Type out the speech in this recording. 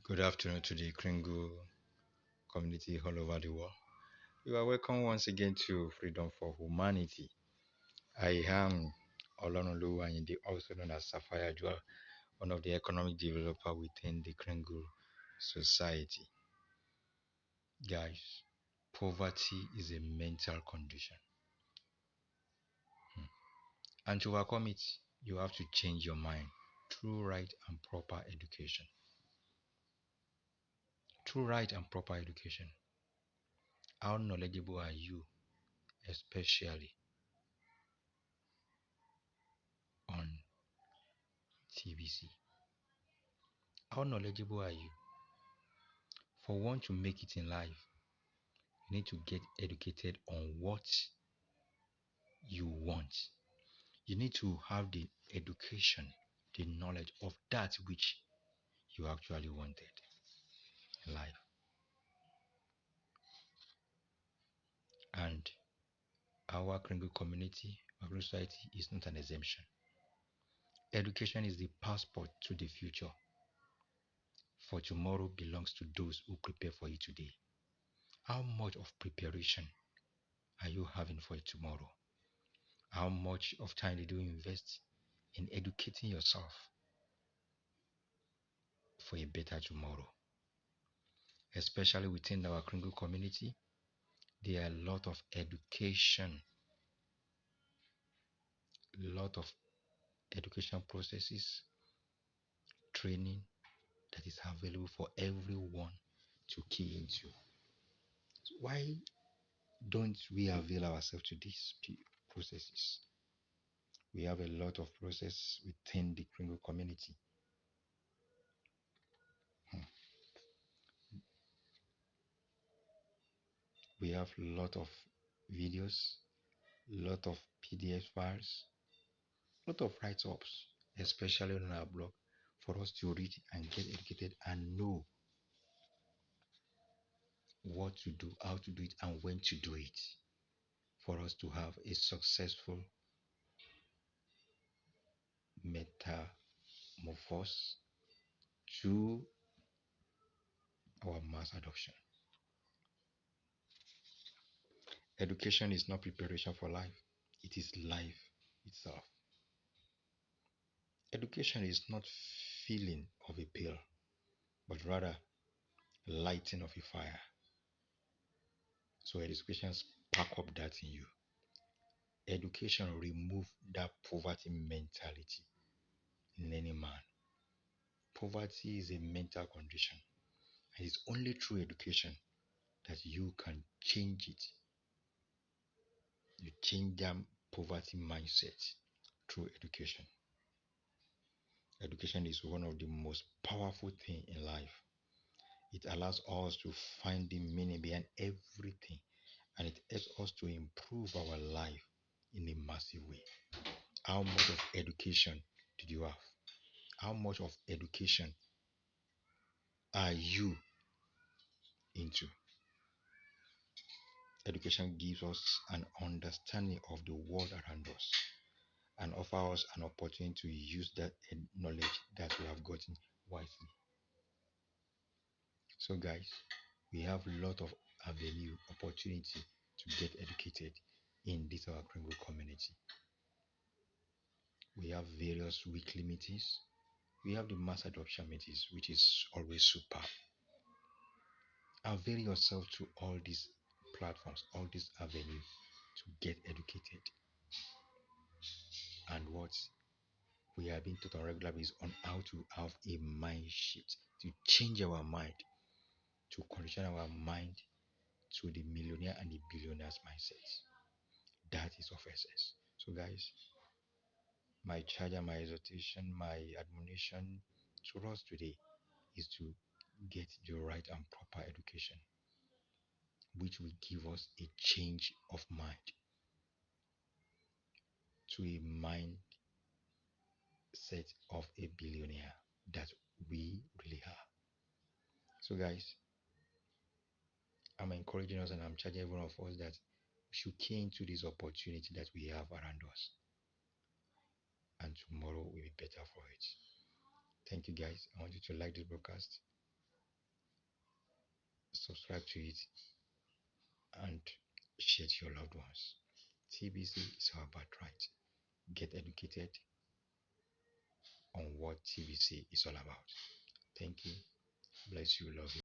Good afternoon to the Kringle community all over the world. You are welcome once again to Freedom for Humanity. I am Olonolu Anyinde, also known as Sapphire Jewel, one of the economic developer within the Kringle society. Guys, poverty is a mental condition. And to overcome it, you have to change your mind through right and proper education. Through right and proper education. How knowledgeable are you, especially on TBC? How knowledgeable are you? For one to make it in life, you need to get educated on what you want. You need to have the education, the knowledge of that which you actually wanted in life. And our Kringle community, our Kringle society is not an exemption. Education is the passport to the future. For tomorrow belongs to those who prepare for it today. How much of preparation are you having for it tomorrow? How much of time did you invest in educating yourself for a better tomorrow? Especially within our Kringle community, there are a lot of education processes, training that is available for everyone to key into. So why don't we avail ourselves to these processes? We have a lot of process within the Kringle community. Hmm. We have a lot of videos, lot of PDF files, lot of write-ups, especially on our blog, for us to read and get educated and know what to do, how to do it, and when to do it, for us to have a successful metamorphosis to our mass adoption. Education is not preparation for life, it is life itself. Education is not filling of a pill, but rather lighting of a fire. So education spark up that in you. Education remove that poverty mentality in any man. Poverty is a mental condition, and it's only through education that you can change it. You change that poverty mindset through education. Education is one of the most powerful things in life. It allows us to find the meaning behind everything, and it helps us to improve our life in a massive way. How much of education did you have? How much of education are you into? Education gives us an understanding of the world around us and offers us an opportunity to use that knowledge that we have gotten wisely. So guys, we have a lot of avenue opportunity to get educated in this our Kringle community. We have various weekly meetings. We have the mass adoption meetings, which is always superb. Avail yourself to all these platforms, all these avenues to get educated. And what we are being taught on regular basis on how to have a mind shift, to change our mind, to condition our mind to the millionaire and the billionaire's mindsets. That is of essence. So guys, my charge and my exhortation, my admonition to us today is to get the right and proper education, which will give us a change of mind to a mindset of a billionaire that we really are. So guys, I'm encouraging us and I'm charging every one of us that we should key into this opportunity that we have around us. And tomorrow will be better for it. Thank you guys. I want you to like this broadcast subscribe to it, and share to your loved ones. TBC is our birthright. Get educated on what TBC is all about. Thank you. Bless you. Love you.